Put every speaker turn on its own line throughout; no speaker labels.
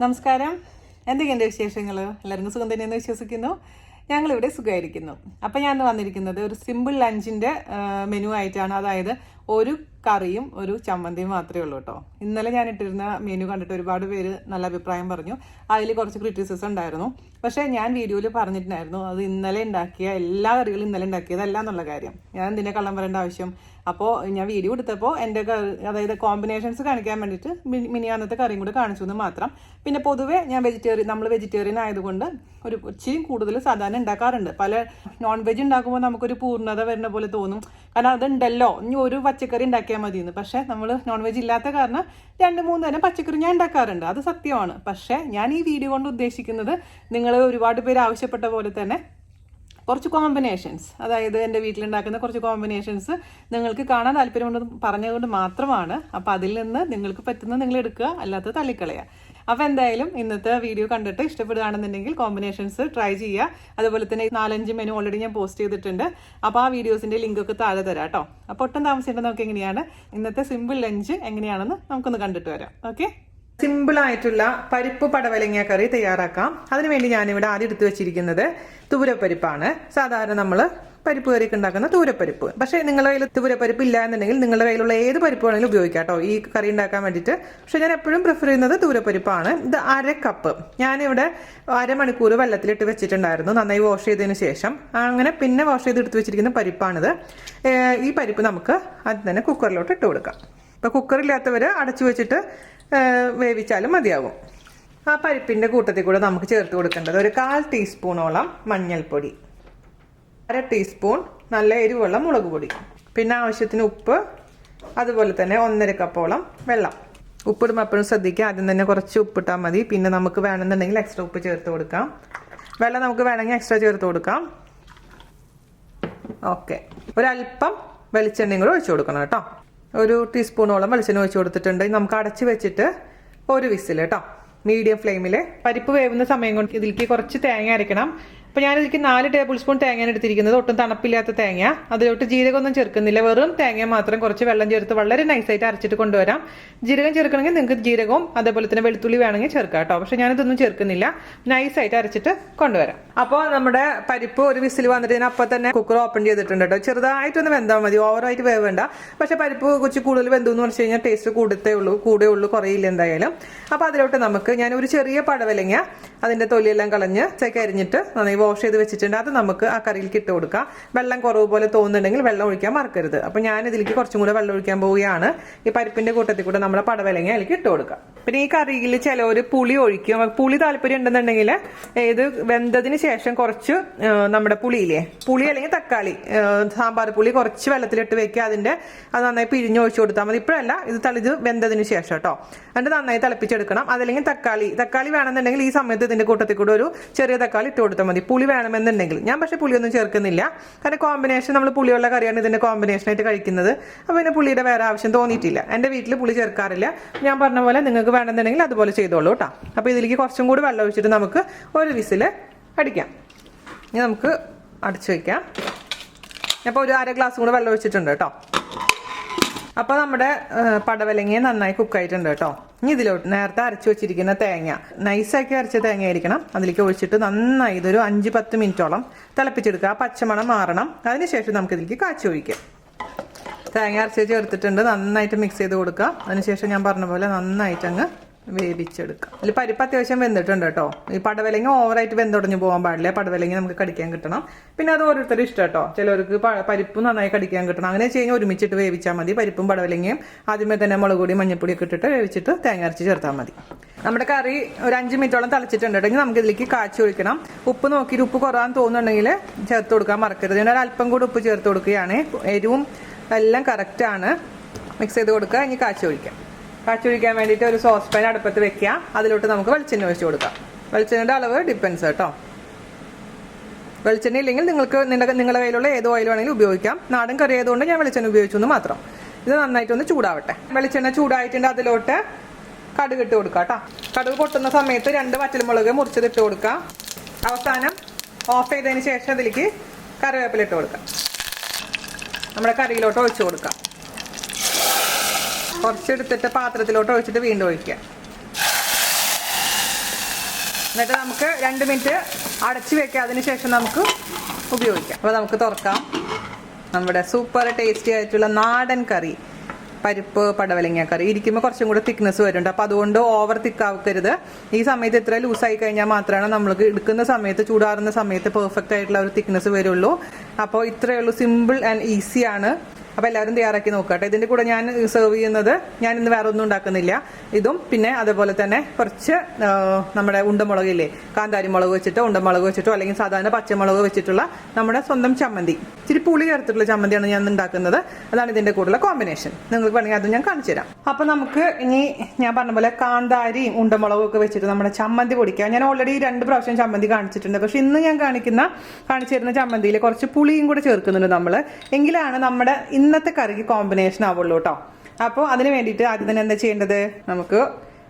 നമസ്കാരം. എന്തൊക്കെയുണ്ട് വിശേഷങ്ങൾ? എല്ലാവർക്കും സുഖം തന്നെയെന്ന് വിശ്വസിക്കുന്നു. ഞങ്ങളിവിടെ സുഖമായിരിക്കുന്നു. അപ്പം ഞാൻ വന്നിരിക്കുന്നത് ഒരു സിമ്പിൾ ലഞ്ചിൻ്റെ മെനു ആയിട്ടാണ്. അതായത് ഒരു കറിയും ഒരു ചമ്മന്തിയും മാത്രമേ ഉള്ളൂ കേട്ടോ. ഇന്നലെ ഞാൻ ഇട്ടിരുന്ന മെനു കണ്ടിട്ട് ഒരുപാട് പേര് നല്ല അഭിപ്രായം പറഞ്ഞു. അതിൽ കുറച്ച് ക്രിറ്റിസിസം ഉണ്ടായിരുന്നു. പക്ഷേ ഞാൻ വീഡിയോയിൽ പറഞ്ഞിട്ടുണ്ടായിരുന്നു അത് ഇന്നലെ ഉണ്ടാക്കിയ എല്ലാ കറികളും ഇന്നലെ ഉണ്ടാക്കിയതല്ല എന്നുള്ള കാര്യം. ഞാൻ എന്തിനെ കള്ളം പറയേണ്ട ആവശ്യം? അപ്പോൾ ഞാൻ വീഡിയോ എടുത്തപ്പോൾ എൻ്റെ അതായത് കോമ്പിനേഷൻസ് കാണിക്കാൻ വേണ്ടിയിട്ട് മിനിയാന്നത്തെ കറിയും കൂടെ കാണിച്ചു എന്ന് മാത്രം. പിന്നെ പൊതുവേ ഞാൻ നമ്മൾ വെജിറ്റേറിയൻ ആയതുകൊണ്ട് ഒരു ഇച്ചിരി കൂടുതൽ സാധാരണ ഉണ്ടാക്കാറുണ്ട്. പല നോൺ വെജ് ഉണ്ടാക്കുമ്പോൾ നമുക്കൊരു പൂർണ്ണത വരുന്ന പോലെ തോന്നും. കാരണം അതുണ്ടല്ലോ, ഇനി ഒരു പച്ചക്കറി ഉണ്ടാക്കിയാൽ മതിയെന്ന്. പക്ഷേ നമ്മൾ നോൺ വെജ് ഇല്ലാത്ത കാരണം 2-3 തരം പച്ചക്കറി ഞാൻ ഉണ്ടാക്കാറുണ്ട്. അത് സത്യമാണ്. പക്ഷേ ഞാൻ ഈ വീഡിയോ കൊണ്ട് ഉദ്ദേശിക്കുന്നത് നിങ്ങൾ ഒരുപാട് പേര് ആവശ്യപ്പെട്ട പോലെ തന്നെ കുറച്ച് കോമ്പിനേഷൻസ്, അതായത് എൻ്റെ വീട്ടിലുണ്ടാക്കുന്ന കുറച്ച് കോമ്പിനേഷൻസ് നിങ്ങൾക്ക് കാണാൻ താല്പര്യമുണ്ടെന്ന് പറഞ്ഞതുകൊണ്ട് മാത്രമാണ്. അപ്പോൾ അതിൽ നിന്ന് നിങ്ങൾക്ക് പറ്റുന്നത് നിങ്ങൾ എടുക്കുക, അല്ലാത്തത് തള്ളിക്കളയുക. അപ്പോൾ എന്തായാലും ഇന്നത്തെ വീഡിയോ കണ്ടിട്ട് ഇഷ്ടപ്പെടുകയാണെന്നുണ്ടെങ്കിൽ കോമ്പിനേഷൻസ് ട്രൈ ചെയ്യുക. അതുപോലെ തന്നെ 4-5 മെനു ഓൾറെഡി ഞാൻ പോസ്റ്റ് ചെയ്തിട്ടുണ്ട്. അപ്പോൾ ആ വീഡിയോസിൻ്റെ ലിങ്കൊക്കെ താഴെ തരാം കേട്ടോ. അപ്പോൾ ഒട്ടും താമസിച്ചിട്ട് നമുക്ക് എങ്ങനെയാണ് ഇന്നത്തെ സിമ്പിൾ ലഞ്ച് എങ്ങനെയാണെന്ന് നമുക്കൊന്ന് കണ്ടിട്ട് വരാം. ഓക്കെ, സിമ്പിളായിട്ടുള്ള പരിപ്പ് പടവലങ്ങ കറി തയ്യാറാക്കാം. അതിനുവേണ്ടി ഞാനിവിടെ ആദ്യം എടുത്തു വെച്ചിരിക്കുന്നത് തൂരപ്പരിപ്പാണ്. സാധാരണ നമ്മൾ പരിപ്പ് കറിയൊക്കെ ഉണ്ടാക്കുന്ന തൂരപ്പരിപ്പ്. പക്ഷേ നിങ്ങളുടെ കയ്യിൽ തൂരപ്പരിപ്പ് ഇല്ല എന്നുണ്ടെങ്കിൽ നിങ്ങളുടെ കയ്യിലുള്ള ഏത് പരിപ്പ് വേണമെങ്കിലും ഉപയോഗിക്കാം കേട്ടോ ഈ കറി ഉണ്ടാക്കാൻ വേണ്ടിയിട്ട്. പക്ഷെ ഞാൻ എപ്പോഴും പ്രിഫർ ചെയ്യുന്നത് തൂരപ്പരിപ്പാണ്. ഇത് 1/2 കപ്പ് ഞാനിവിടെ അരമണിക്കൂർ വെള്ളത്തിലിട്ട് വെച്ചിട്ടുണ്ടായിരുന്നു, നന്നായി വാഷ് ചെയ്തതിന് ശേഷം. അങ്ങനെ പിന്നെ വാഷ് ചെയ്ത് എടുത്ത് വെച്ചിരിക്കുന്ന പരിപ്പാണിത്. ഈ പരിപ്പ് നമുക്ക് അത് തന്നെ കുക്കറിലോട്ട് ഇട്ട് കൊടുക്കാം. ഇപ്പോൾ കുക്കറില്ലാത്തവർ അടച്ചു വെച്ചിട്ട് വേവിച്ചാലും മതിയാകും. ആ പരിപ്പിൻ്റെ കൂട്ടത്തിൽ കൂടെ നമുക്ക് ചേർത്ത് കൊടുക്കേണ്ടത് ഒരു 1/4 ടീസ്പൂണോളം മഞ്ഞൾപ്പൊടി, 1/2 ടീസ്പൂൺ നല്ല എരിവുള്ള മുളക് പൊടി, പിന്നെ ആവശ്യത്തിന് ഉപ്പ്, അതുപോലെ തന്നെ 1/2 കപ്പോളം വെള്ളം. ഉപ്പിടുമ്പോൾ എപ്പോഴും ശ്രദ്ധിക്കുക, ആദ്യം തന്നെ കുറച്ച് ഉപ്പിട്ടാൽ മതി. പിന്നെ നമുക്ക് വേണമെന്നുണ്ടെങ്കിൽ എക്സ്ട്രാ ഉപ്പ് ചേർത്ത് കൊടുക്കാം. വെള്ളം നമുക്ക് വേണമെങ്കിൽ എക്സ്ട്രാ ചേർത്ത് കൊടുക്കാം. ഓക്കെ, ഒരല്പം വെളിച്ചെണ്ണയും കൂടെ ഒഴിച്ചു കൊടുക്കണം കേട്ടോ. ഒരു ടീസ്പൂണോളം വെളിച്ചെണ്ണ ഒഴിച്ചു കൊടുത്തിട്ടുണ്ട്. നമുക്ക് അടച്ച് വെച്ചിട്ട് ഒരു വിസിൽ കേട്ടോ, മീഡിയം ഫ്ലെയിമിൽ. പരിപ്പ് വേവുന്ന സമയം കൊണ്ട് ഇതിലേക്ക് കുറച്ച് തേങ്ങ അരയ്ക്കണം. അപ്പോൾ ഞാനിതിലേക്ക് 4 ടേബിൾ സ്പൂൺ തേങ്ങയാണ് എടുത്തിരിക്കുന്നത്. ഒട്ടും തണുപ്പില്ലാത്ത തേങ്ങ. അതിലോട്ട് ജീരകമൊന്നും ചേർക്കുന്നില്ല, വെറും തേങ്ങ മാത്രം കുറച്ച് വെള്ളം ചേർത്ത് വളരെ നൈസായിട്ട് അരച്ചിട്ട് കൊണ്ടുവരാം. ജീരകം ചേർക്കണമെങ്കിൽ നിങ്ങൾക്ക് ജീരകവും അതേപോലെ തന്നെ വെളുത്തുള്ളി വേണമെങ്കിൽ ചേർക്കാം കേട്ടോ. പക്ഷെ ഞാനിതൊന്നും ചേർക്കുന്നില്ല, നൈസായിട്ട് അരച്ചിട്ട് കൊണ്ടുവരാം. അപ്പോൾ നമ്മുടെ പരിപ്പ് ഒരു വിസിൽ വന്നിട്ട് ഞാൻ അപ്പം തന്നെ കുക്കർ ഓപ്പൺ ചെയ്തിട്ടുണ്ട് കേട്ടോ. ചെറുതായിട്ടൊന്ന് വെന്താൽ മതി, ഓവറായിട്ട് വേവേണ്ട. പക്ഷെ പരിപ്പ് കുറച്ച് കൂടുതൽ വെന്തു എന്ന് പറഞ്ഞു കഴിഞ്ഞാൽ ടേസ്റ്റ് കൂടെ ഉള്ളൂ, കുറയില്ല എന്തായാലും. അപ്പോൾ അതിലോട്ട് നമുക്ക് ഞാൻ ഒരു ചെറിയ പടവലങ്ങ അതിൻ്റെ തൊലിയെല്ലാം കളഞ്ഞ് അരിഞ്ഞിട്ട് നന്നായി വാഷ് ചെയ്ത് വെച്ചിട്ടുണ്ട്. അത് നമുക്ക് ആ കറിയിലേക്ക് ഇട്ട് കൊടുക്കാം. വെള്ളം കുറവ് പോലെ തോന്നുന്നുണ്ടെങ്കിൽ വെള്ളം ഒഴിക്കാൻ മറക്കരുത്. അപ്പോൾ ഞാൻ ഇതിലേക്ക് കുറച്ചും കൂടെ വെള്ളം ഒഴിക്കാൻ പോവുകയാണ്. ഈ പരിപ്പിന്റെ കൂട്ടത്തിൽ കൂടെ നമ്മുടെ പടവലങ്ങ അതിലേക്ക് ഇട്ട് കൊടുക്കാം. പിന്നെ ഈ കറിയിൽ ചിലവർ പുളി ഒഴിക്കും. പുളി താല്പര്യം ഉണ്ടെന്നുണ്ടെങ്കിൽ ഇത് വെന്തതിന് ശേഷം കുറച്ച് നമ്മുടെ പുളിയില്ലേ, പുളി അല്ലെങ്കിൽ തക്കാളി, സാമ്പാർ പുളി കുറച്ച് വെള്ളത്തിലിട്ട് വെക്കുക. അത് നന്നായി പിഴിഞ്ഞ് ഒഴിച്ചു കൊടുത്താൽ മതി. ഇപ്പോഴല്ല, ഇത് വെന്തതിന് ശേഷം കേട്ടോ. എന്നിട്ട് നന്നായി തിളപ്പിച്ചെടുക്കണം. അതല്ലെങ്കിൽ തക്കാളി വേണമെന്നുണ്ടെങ്കിൽ ഈ സമയത്ത് ഇതിന്റെ കൂട്ടത്തിൽ കൂടെ ഒരു ചെറിയ തക്കാളി ഇട്ട് കൊടുത്താൽ മതി. പുളി വേണമെന്നുണ്ടെങ്കിൽ ഞാൻ പക്ഷേ പുളിയൊന്നും ചേർക്കുന്നില്ല. കാരണം കോമ്പിനേഷൻ നമ്മൾ പുളിയുള്ള കറിയാണ് ഇതിന്റെ കോമ്പിനേഷനായിട്ട് കഴിക്കുന്നത്. അപ്പോൾ പിന്നെ പുളിയുടെ വേറെ ആവശ്യം തോന്നിയിട്ടില്ല. എൻ്റെ വീട്ടിൽ പുളി ചേർക്കാറില്ല. ഞാൻ പറഞ്ഞ പോലെ നിങ്ങൾക്ക് വേണമെന്നുണ്ടെങ്കിൽ അതുപോലെ ചെയ്തോളൂ കേട്ടോ. അപ്പോൾ ഇതിലേക്ക് കുറച്ചും കൂടി വെള്ളം ഒഴിച്ചിട്ട് നമുക്ക് ഒരു വിസിൽ അടിക്കാം. ഇനി നമുക്ക് അടച്ചു വയ്ക്കാം. അപ്പോൾ ഒരു 1/2 ഗ്ലാസ് കൂടെ വെള്ളം ഒഴിച്ചിട്ടുണ്ട് കേട്ടോ. അപ്പോൾ നമ്മുടെ പടവലങ്ങ നന്നായി കുക്കായിട്ടുണ്ട് കേട്ടോ. ഇനി ഇതിലോട്ട് നേരത്തെ അരച്ചു വെച്ചിരിക്കുന്ന തേങ്ങ, നൈസാക്കി അരച്ച തേങ്ങ ആയിരിക്കണം, അതിലേക്ക് ഒഴിച്ചിട്ട് നന്നായി ഇതൊരു 5-10 മിനിറ്റോളം തിളപ്പിച്ചെടുക്കുക. ആ പച്ചമണം മാറണം. അതിനുശേഷം നമുക്ക് ഇതിലേക്ക് കാച്ചി ഒഴിക്കാം. തേങ്ങ അരച്ച് ചേർത്തിട്ടുണ്ട്, നന്നായിട്ട് മിക്സ് ചെയ്ത് കൊടുക്കുക. അതിനുശേഷം ഞാൻ പറഞ്ഞ പോലെ നന്നായിട്ട് അങ്ങ് വേവിച്ചെടുക്കാം. അതിൽ പരിപ്പ് അത്യാവശ്യം വെന്തിട്ടുണ്ട് കേട്ടോ. ഈ പടവലങ്ങ ഓവറായിട്ട് വെന്തുടഞ്ഞു പോകാൻ പാടില്ല. പടവലങ്ങ നമുക്ക് കടിക്കാൻ കിട്ടണം. പിന്നെ അത് ഓരോരുത്തരും ഇഷ്ടം കേട്ടോ. ചിലവർക്ക് പരിപ്പ് നന്നായി കടിക്കാൻ കിട്ടണം. അങ്ങനെ ചെയ്യുമ്പോൾ ഒരുമിച്ചിട്ട് വേവിച്ചാൽ മതി. പരിപ്പും പടവലങ്ങയും ആദ്യമേ തന്നെ മുളക് പൊടി മഞ്ഞൾപ്പൊടിയൊക്കെ ഇട്ടിട്ട് വേവിച്ചിട്ട് തേങ്ങ അരച്ച് ചേർത്താൽ മതി. നമ്മുടെ കറി ഒരു 5 മിനിറ്റോളം തിളച്ചിട്ടുണ്ടെങ്കിൽ നമുക്ക് ഇതിലേക്ക് കാച്ചി ഒഴിക്കണം. ഉപ്പ് നോക്കിയിട്ട് ഉപ്പ് കുറവാൻ തോന്നുന്നുണ്ടെങ്കിൽ ചേർത്ത് കൊടുക്കാൻ മറക്കരുത്. ഞാൻ ഒരല്പം കൂടി ഉപ്പ് ചേർത്ത് കൊടുക്കുകയാണ്. എരിവും എല്ലാം കറക്റ്റാണ്. മിക്സ് ചെയ്ത് കൊടുക്കുക. ഇനി കാച്ചി ഒഴിക്കാം. കാച്ചി ഒഴിക്കാൻ വേണ്ടിയിട്ട് ഒരു സോസ് പാൻ അടുപ്പത്ത് വെക്കുക. അതിലോട്ട് നമുക്ക് വെളിച്ചെണ്ണ ഒഴിച്ച് കൊടുക്കാം. വെളിച്ചെണ്ണയുടെ അളവ് ഡിപ്പെൻസ് കേട്ടോ. വെളിച്ചെണ്ണ ഇല്ലെങ്കിൽ നിങ്ങൾക്ക് നിങ്ങളുടെ കയ്യിലുള്ള ഏത് ഓയിൽ വേണമെങ്കിലും ഉപയോഗിക്കാം. നാടൻ കറി ആയതുകൊണ്ട് ഞാൻ വെളിച്ചെണ്ണ ഉപയോഗിച്ചു എന്ന് മാത്രം. ഇത് നന്നായിട്ടൊന്ന് ചൂടാവട്ടെ. വെളിച്ചെണ്ണ ചൂടായിട്ടുണ്ട്. അതിലോട്ട് കടുക് ഇട്ട് കൊടുക്കാം കേട്ടോ. കടുക് പൊട്ടുന്ന സമയത്ത് 2 വറ്റൽമുളക് മുറിച്ചതിട്ട് കൊടുക്കാം. അവസാനം ഓഫ് ചെയ്തതിന് ശേഷം അതിലേക്ക് കറിവേപ്പില ഇട്ട് കൊടുക്കാം. നമ്മുടെ കറിയിലോട്ട് ഒഴിച്ചു കൊടുക്കാം. കുറച്ചെടുത്തിട്ട് പാത്രത്തിലോട്ട് ഒഴിച്ചിട്ട് വീണ്ടും ഒഴിക്കുക. എന്നിട്ട് നമുക്ക് 2 മിനിറ്റ് അടച്ചു വെക്കാം. അതിനുശേഷം നമുക്ക് ഉപയോഗിക്കാം. അപ്പോൾ നമുക്ക് തുറക്കാം. നമ്മുടെ സൂപ്പർ ടേസ്റ്റി ആയിട്ടുള്ള നാടൻ കറി, പരിപ്പ് പടവലങ്ങ കറി. ഇരിക്കുമ്പോൾ കുറച്ചും കൂടെ തിക്നെസ് വരുന്നുണ്ട്. അപ്പോൾ അതുകൊണ്ട് ഓവർ തിക്കാക്കരുത്. ഈ സമയത്ത് ഇത്ര ലൂസായി കഴിഞ്ഞാൽ മാത്രമാണ് നമ്മൾക്ക് എടുക്കുന്ന സമയത്ത്, ചൂടാറുന്ന സമയത്ത് പെർഫെക്റ്റ് ആയിട്ടുള്ള ഒരു തിക്നെസ് വരുള്ളൂ. അപ്പോൾ ഇത്രയേ ഉള്ളൂ. സിമ്പിൾ ആൻഡ് ഈസിയാണ്. അപ്പോൾ എല്ലാവരും തയ്യാറാക്കി നോക്കട്ടെ. ഇതിൻ്റെ കൂടെ ഞാൻ സെർവ് ചെയ്യുന്നത്, ഞാൻ ഇന്ന് വേറെ ഒന്നും ഉണ്ടാക്കുന്നില്ല, ഇതും പിന്നെ അതുപോലെ തന്നെ കുറച്ച് നമ്മുടെ ഉണ്ടമുളകില്ലേ, കാന്താരി മുളക് വെച്ചിട്ടോ ഉണ്ടമുളക് വെച്ചിട്ടോ അല്ലെങ്കിൽ സാധാരണ പച്ചമുളക് വെച്ചിട്ടുള്ള നമ്മുടെ സ്വന്തം ചമ്മന്തി, ഇച്ചിരി പുളി ചേർത്തിട്ടുള്ള ചമ്മന്തിയാണ് ഞാൻ ഉണ്ടാക്കുന്നത്. അതാണ് ഇതിൻ്റെ കൂടെയുള്ള കോമ്പിനേഷൻ. നിങ്ങൾക്ക് വേണമെങ്കിൽ അതും ഞാൻ കാണിച്ചു തരാം. അപ്പോൾ നമുക്ക് ഇനി ഞാൻ പറഞ്ഞ പോലെ കാന്താരിയും ഉണ്ടമുളകും ഒക്കെ വെച്ചിട്ട് നമ്മുടെ ചമ്മന്തി പൊടിക്കാം. ഞാൻ ഓൾറെഡി 2 പ്രാവശ്യം ചമ്മന്തി കാണിച്ചിട്ടുണ്ട്. പക്ഷെ ഇന്ന് ഞാൻ കാണിച്ചു തരുന്ന ചമ്മന്തിയിൽ കുറച്ച് പുളിയും കൂടെ ചേർക്കുന്നുണ്ട് നമ്മൾ. എങ്കിലാണ് നമ്മുടെ ഇന്നത്തെ കറിക്ക് കോമ്പിനേഷൻ ആവുള്ളൂ കേട്ടോ. അപ്പോൾ അതിന് വേണ്ടിയിട്ട് ആദ്യം തന്നെ എന്താ ചെയ്യേണ്ടത്, നമുക്ക്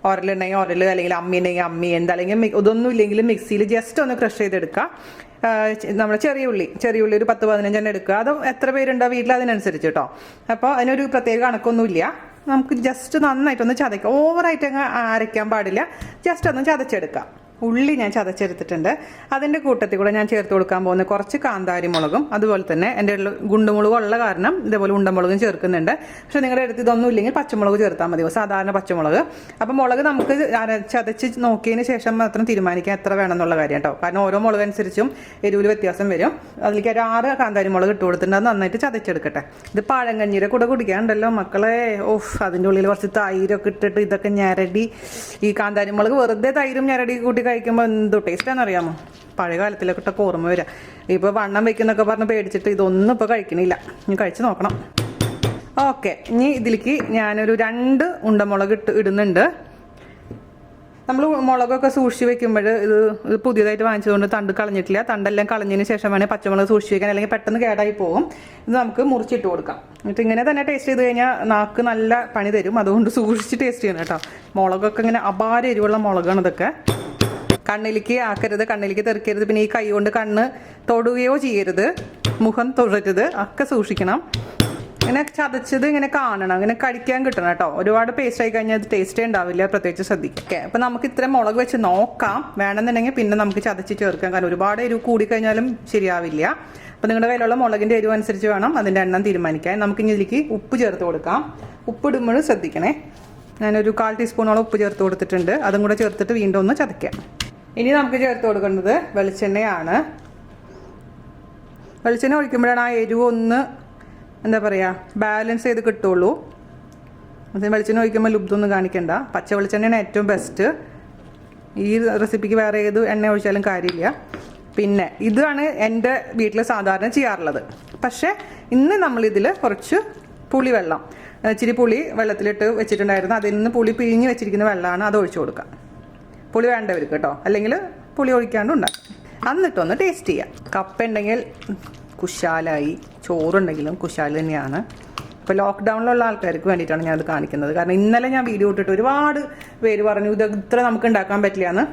ഉരലുണ്ടെങ്കിൽ ഉരൽ, അല്ലെങ്കിൽ അമ്മി ഉണ്ടെങ്കിൽ അമ്മി, അല്ലെങ്കിൽ ഇതൊന്നും ഇല്ലെങ്കിൽ മിക്സിയിൽ ജസ്റ്റ് ഒന്ന് ക്രഷ് ചെയ്തെടുക്കുക. നമ്മുടെ ചെറിയ ഉള്ളി ഒരു 10-15 എണ്ണം എടുക്കുക. അത് എത്ര പേരുണ്ടോ വീട്ടിൽ അതിനനുസരിച്ച് കേട്ടോ. അപ്പോൾ അതിനൊരു പ്രത്യേക കണക്കൊന്നുമില്ല. നമുക്ക് ജസ്റ്റ് നന്നായിട്ടൊന്ന് ചതയ്ക്കാം. ഓവറായിട്ട് അങ്ങ് അരയ്ക്കാൻ പാടില്ല. ജസ്റ്റ് ഒന്ന് ചതച്ചെടുക്കാം. ഉള്ളി ഞാൻ ചതച്ചെടുത്തിട്ടുണ്ട്. അതിൻ്റെ കൂട്ടത്തിൽ കൂടെ ഞാൻ ചേർത്ത് കൊടുക്കാൻ പോകുന്ന കുറച്ച് കാന്താരി മുളകും, അതുപോലെ തന്നെ എൻ്റെ ഗുണ്ടുമുളകും ഉള്ള കാരണം ഇതേപോലെ ഉണ്ടമുളകും ചേർക്കുന്നുണ്ട്. പക്ഷെ നിങ്ങളുടെ അടുത്ത് ഇതൊന്നും ഇല്ലെങ്കിൽ പച്ചമുളക് ചേർത്താൽ മതി, സാധാരണ പച്ചമുളക്. അപ്പോൾ മുളക് നമുക്ക് ചതച്ച് നോക്കിയതിന് ശേഷം മാത്രം തീരുമാനിക്കാം എത്ര വേണം എന്നുള്ള കാര്യം കേട്ടോ. കാരണം ഓരോ മുളക് അനുസരിച്ചും എരിവിൽ വ്യത്യാസം വരും. അതിലേക്ക് ഒരു 6 കാന്താരി മുളക് ഇട്ട് കൊടുത്തിട്ടുണ്ട്. അത് നന്നായിട്ട് ചതച്ചെടുക്കട്ടെ. ഇത് പഴങ്കഞ്ഞീരെ കൂടെ കുടിക്കാനുണ്ടല്ലോ മക്കളെ. അതിൻ്റെ ഉള്ളിൽ കുറച്ച് തൈരൊക്കെ ഇട്ടിട്ട് ഇതൊക്കെ ഞരടി, ഈ കാന്താരി മുളക് വെറുതെ തൈരും ഞരടി കൂട്ടി കഴിക്കുമ്പോൾ എന്തോ ടേസ്റ്റാണെന്ന് അറിയാമോ. പഴയ കാലത്തിലൊക്കെ ഇട്ടൊക്കെ ഓർമ്മ വരിക. ഇപ്പോൾ വണ്ണം വെക്കുന്നൊക്കെ പറഞ്ഞ് പേടിച്ചിട്ട് ഇതൊന്നും ഇപ്പോൾ കഴിക്കണില്ല. ഇനി കഴിച്ച് നോക്കണം. ഓക്കെ, ഇനി ഇതിലേക്ക് ഞാനൊരു 2 ഉണ്ടമുളക് ഇടുന്നുണ്ട്. നമ്മൾ മുളകൊക്കെ സൂക്ഷിച്ച് വെക്കുമ്പോൾ ഇത് പുതിയതായിട്ട് വാങ്ങിച്ചതുകൊണ്ട് തണ്ട് കളഞ്ഞിട്ടില്ല. തണ്ടെല്ലാം കളഞ്ഞതിന് ശേഷം വേണേൽ പച്ചമുളക് സൂക്ഷിച്ച് വെക്കാൻ, അല്ലെങ്കിൽ പെട്ടെന്ന് കേടായി പോകും. ഇത് നമുക്ക് മുറിച്ചിട്ട് കൊടുക്കാം. എന്നിട്ട് ഇങ്ങനെ തന്നെ ടേസ്റ്റ് ചെയ്ത് കഴിഞ്ഞാൽ നാക്ക് നല്ല പണി തരും. അതുകൊണ്ട് സൂക്ഷിച്ച് ടേസ്റ്റ് ചെയ്യണം കേട്ടോ. മുളകൊക്കെ ഇങ്ങനെ അപാര എരിവുള്ള മുളകാണ് ഇതൊക്കെ. കണ്ണിലേക്ക് ആക്കരുത്, കണ്ണിലേക്ക് തെറിക്കരുത്. പിന്നെ ഈ കൈ കൊണ്ട് കണ്ണ് തൊടുകയോ ചെയ്യരുത്, മുഖം തൊടരുത്, ഒക്കെ സൂക്ഷിക്കണം. ഇങ്ങനെ ചതച്ചത് ഇങ്ങനെ കാണണം, ഇങ്ങനെ കഴിക്കാൻ കിട്ടണം കേട്ടോ. ഒരുപാട് പേസ്റ്റ് ആയി കഴിഞ്ഞാൽ അത് ടേസ്റ്റേ ഉണ്ടാവില്ല, പ്രത്യേകിച്ച് ശ്രദ്ധിക്കുക. ഓക്കെ, അപ്പം നമുക്ക് ഇത്രയും മുളക് വെച്ച് നോക്കാം. വേണമെന്നുണ്ടെങ്കിൽ പിന്നെ നമുക്ക് ചതച്ച് ചേർക്കാം. കാരണം ഒരുപാട് എരിവ് കൂടിക്കഴിഞ്ഞാലും ശരിയാവില്ല. അപ്പം നിങ്ങളുടെ കയ്യിലുള്ള മുളകിൻ്റെ എരിവ് അനുസരിച്ച് വേണം അതിൻ്റെ എണ്ണം തീരുമാനിക്കാൻ. നമുക്കിനി ഇതിലേക്ക് ഉപ്പ് ചേർത്ത് കൊടുക്കാം. ഉപ്പ് ഇടുമ്പോഴും ശ്രദ്ധിക്കണേ. ഞാനൊരു 1/4 ടീസ്പൂണോളം ഉപ്പ് ചേർത്ത് കൊടുത്തിട്ടുണ്ട്. അതും കൂടെ ചേർത്തിട്ട് വീണ്ടും ഒന്ന് ചതയ്ക്കാം. ഇനി നമുക്ക് ചേർത്ത് കൊടുക്കേണ്ടത് വെളിച്ചെണ്ണയാണ്. വെളിച്ചെണ്ണ ഒഴിക്കുമ്പോഴാണ് ആ എരിവ് ഒന്ന് എന്താ പറയുക ബാലൻസ് ചെയ്ത് കിട്ടുള്ളൂ. അത് വെളിച്ചെണ്ണ ഒഴിക്കുമ്പോൾ ലുബ്ധമൊന്നും കാണിക്കണ്ട. പച്ച വെളിച്ചെണ്ണയാണ് ഏറ്റവും ബെസ്റ്റ്. ഈ റെസിപ്പിക്ക് വേറെ ഏത് എണ്ണ ഒഴിച്ചാലും കാര്യമില്ല. പിന്നെ ഇതാണ് എൻ്റെ വീട്ടിൽ സാധാരണ ചെയ്യാറുള്ളത്. പക്ഷേ ഇന്ന് നമ്മളിതിൽ കുറച്ച് പുളിവെള്ളം, ഇച്ചിരി പുളി വെള്ളത്തിലിട്ട് വെച്ചിട്ടുണ്ടായിരുന്നു. അതിൽ നിന്ന് പുളി പിഴിഞ്ഞ് വെച്ചിരിക്കുന്ന വെള്ളമാണ്, അത് ഒഴിച്ചു കൊടുക്കാം. പുളി വേണ്ടവർക്ക് കേട്ടോ, അല്ലെങ്കിൽ പുളി ഒഴിക്കാണ്ട് ഉണ്ടാക്കും. എന്നിട്ടൊന്ന് ടേസ്റ്റ് ചെയ്യാം. കപ്പ ഉണ്ടെങ്കിൽ കുശാലായി, ചോറുണ്ടെങ്കിലും കുശാൽ തന്നെയാണ്. ഇപ്പോൾ ലോക്ക്ഡൗണിലുള്ള ആൾക്കാർക്ക് വേണ്ടിയിട്ടാണ് ഞാനത് കാണിക്കുന്നത്. കാരണം ഇന്നലെ ഞാൻ വീഡിയോ ഇട്ടിട്ട് ഒരുപാട് പേര് പറഞ്ഞു ഇത് ഇത്ര നമുക്ക് ഉണ്ടാക്കാൻ പറ്റില്ല എന്ന്.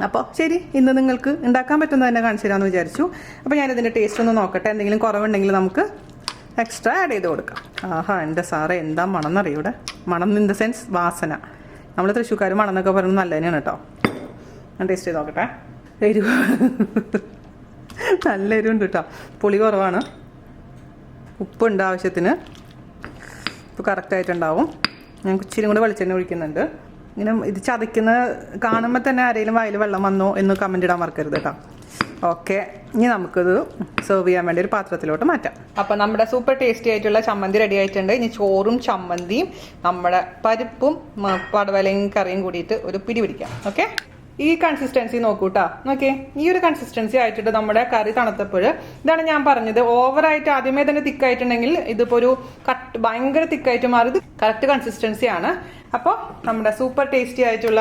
അപ്പോൾ ശരി, ഇന്ന് നിങ്ങൾക്ക് ഉണ്ടാക്കാൻ പറ്റുന്നത് തന്നെ കാണിച്ചു തരാമെന്ന് വിചാരിച്ചു. അപ്പോൾ ഞാനിതിൻ്റെ ടേസ്റ്റ് ഒന്ന് നോക്കട്ടെ. എന്തെങ്കിലും കുറവുണ്ടെങ്കിൽ നമുക്ക് എക്സ്ട്രാ ആഡ് ചെയ്ത് കൊടുക്കാം. ആഹാ, എൻ്റെ സാറേ എന്താ മണം എന്നറിയൂടെ. മണം ഇൻ ദ സെൻസ് വാസന. നമ്മൾ തൃശ്ശൂർക്കാർ മണം എന്നൊക്കെ പറയുന്നത് നല്ല തന്നെയാണ് കേട്ടോ. ഞാൻ ടേസ്റ്റ് ചെയ്ത് നോക്കട്ടെ. എരിവ് നല്ല എരിവുണ്ട് കേട്ടോ. പുളി കുറവാണ്. ഉപ്പുണ്ട് ആവശ്യത്തിന്. ഉപ്പ് കറക്റ്റായിട്ടുണ്ടാവും. ഞാൻ ഇച്ചിരി കൂടെ വെളിച്ചെണ്ണ ഒഴിക്കുന്നുണ്ട്. ഇങ്ങനെ ഇത് ചതയ്ക്കുന്ന കാണുമ്പോൾ തന്നെ ആരെങ്കിലും വായിൽ വെള്ളം വന്നോ എന്ന് കമൻ്റ് ഇടാൻ മറക്കരുത് കേട്ടോ. ഓക്കെ, ഇനി നമുക്കിത് സെർവ് ചെയ്യാൻ വേണ്ടി ഒരു പാത്രത്തിലോട്ട് മാറ്റാം. അപ്പം നമ്മുടെ സൂപ്പർ ടേസ്റ്റി ആയിട്ടുള്ള ചമ്മന്തി റെഡി ആയിട്ടുണ്ട്. ഇനി ചോറും ചമ്മന്തിയും നമ്മുടെ പരിപ്പും പടവലയും കറിയും കൂടിയിട്ട് ഒരു പിടി പിടിക്കാം. ഓക്കെ, ഈ കൺസിസ്റ്റൻസി നോക്കൂ കേട്ടോ. നോക്കിയേ, ഈ ഒരു കൺസിസ്റ്റൻസി ആയിട്ടിട്ട് നമ്മുടെ കറി തണുത്തപ്പോൾ ഇതാണ് ഞാൻ പറഞ്ഞത്. ഓവറായിട്ട് ആദ്യമേ തന്നെ തിക്കായിട്ടുണ്ടെങ്കിൽ ഇതിപ്പോൾ ഒരു ഭയങ്കര തിക്കായിട്ട് മാറി. ഇത് കറക്റ്റ് കൺസിസ്റ്റൻസിയാണ്. അപ്പോൾ നമ്മുടെ സൂപ്പർ ടേസ്റ്റി ആയിട്ടുള്ള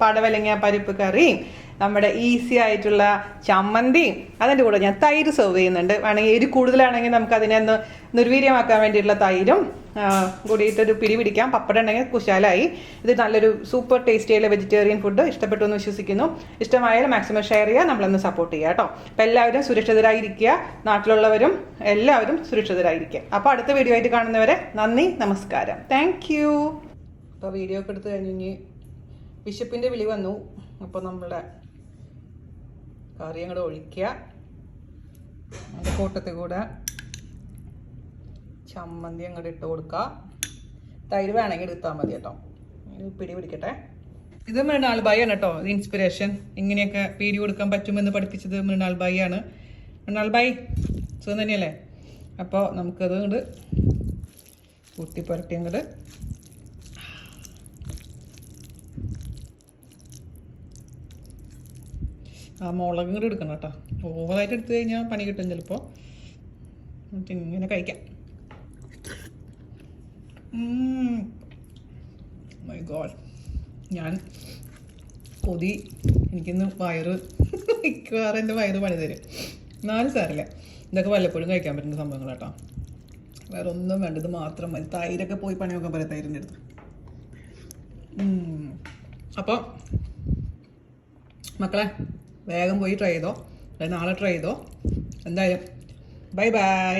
പടവലങ്ങ പരിപ്പ് കറിയും നമ്മുടെ ഈസി ആയിട്ടുള്ള ചമ്മന്തിയും അതിൻ്റെ കൂടെ ഞാൻ തൈര് സെർവ് ചെയ്യുന്നുണ്ട്. വേണമെങ്കിൽ എരി കൂടുതലാണെങ്കിൽ നമുക്ക് അതിനെ ഒന്ന് നിർവീര്യമാക്കാൻ വേണ്ടിയിട്ടുള്ള തൈരും കൂടിയിട്ടൊരു പിടി പിടിക്കാം. പപ്പടം ഉണ്ടെങ്കിൽ കുശാലായി. ഇത് നല്ലൊരു സൂപ്പർ ടേസ്റ്റി ആയിട്ടുള്ള വെജിറ്റേറിയൻ ഫുഡ്. ഇഷ്ടപ്പെട്ടു എന്ന് വിശ്വസിക്കുന്നു. ഇഷ്ടമായാലും മാക്സിമം ഷെയർ ചെയ്യുക, നമ്മളൊന്ന് സപ്പോർട്ട് ചെയ്യുക കേട്ടോ. അപ്പം എല്ലാവരും സുരക്ഷിതരായിരിക്കുക. നാട്ടിലുള്ളവരും എല്ലാവരും സുരക്ഷിതരായിരിക്കുക. അപ്പോൾ അടുത്ത വീഡിയോ ആയിട്ട് കാണുന്നവരെ നന്ദി, നമസ്കാരം, താങ്ക് യു. അപ്പോൾ വീഡിയോ ഒക്കെ എടുത്ത് കഴിഞ്ഞ് വിശപ്പിൻ്റെ വിളി വന്നു. അപ്പോൾ നമ്മുടെ കറി അങ്ങോട്ട് ഒഴിക്കുക. അതിൻ്റെ കൂട്ടത്തിൽ കൂടെ ചമ്മന്തി അങ്ങോട്ട് ഇട്ട് കൊടുക്കുക. തൈര് വേണമെങ്കിൽ എടുത്താൽ മതി കേട്ടോ. പിടി പിടിക്കട്ടെ. ഇത് മൃണാൾ ഭായി ആണ് കേട്ടോ. ഇത് ഇൻസ്പിറേഷൻ, ഇങ്ങനെയൊക്കെ പീടി കൊടുക്കാൻ പറ്റുമെന്ന് പഠിപ്പിച്ചത് മൃണാൾ ഭായി ആണ്. മൃണാൾ ഭായി സുഖം തന്നെയല്ലേ? അപ്പോൾ നമുക്കത് കൊണ്ട് കൂട്ടി പുരട്ടി അങ്ങോട്ട് ആ മുളക് കൂടി എടുക്കണം കേട്ടോ. ഓവറായിട്ട് എടുത്തു കഴിഞ്ഞാൽ പണി കിട്ടും ചിലപ്പോൾ. ഇങ്ങനെ കഴിക്കാം. മൈ ഗോഡ്, ഞാൻ കൊതി, എനിക്കിന്ന് വയറ് മിക്കവാറും എൻ്റെ വയറ് പണി തരും. 4 സാരല്ലേ, ഇതൊക്കെ വല്ലപ്പോഴും കഴിക്കാൻ പറ്റുന്ന സംഭവങ്ങൾ കേട്ടോ. വേറെ ഒന്നും വേണ്ട, ഇത് മാത്രം മതി. തൈരൊക്കെ പോയി പണി നോക്കാൻ പറയാം തൈരിൻ്റെ അടുത്ത്. അപ്പോൾ മക്കളെ വേഗം പോയി ട്രൈ ചെയ്തോ, നാളെ ട്രൈ ചെയ്തോ. എന്തായാലും ബൈ ബൈ.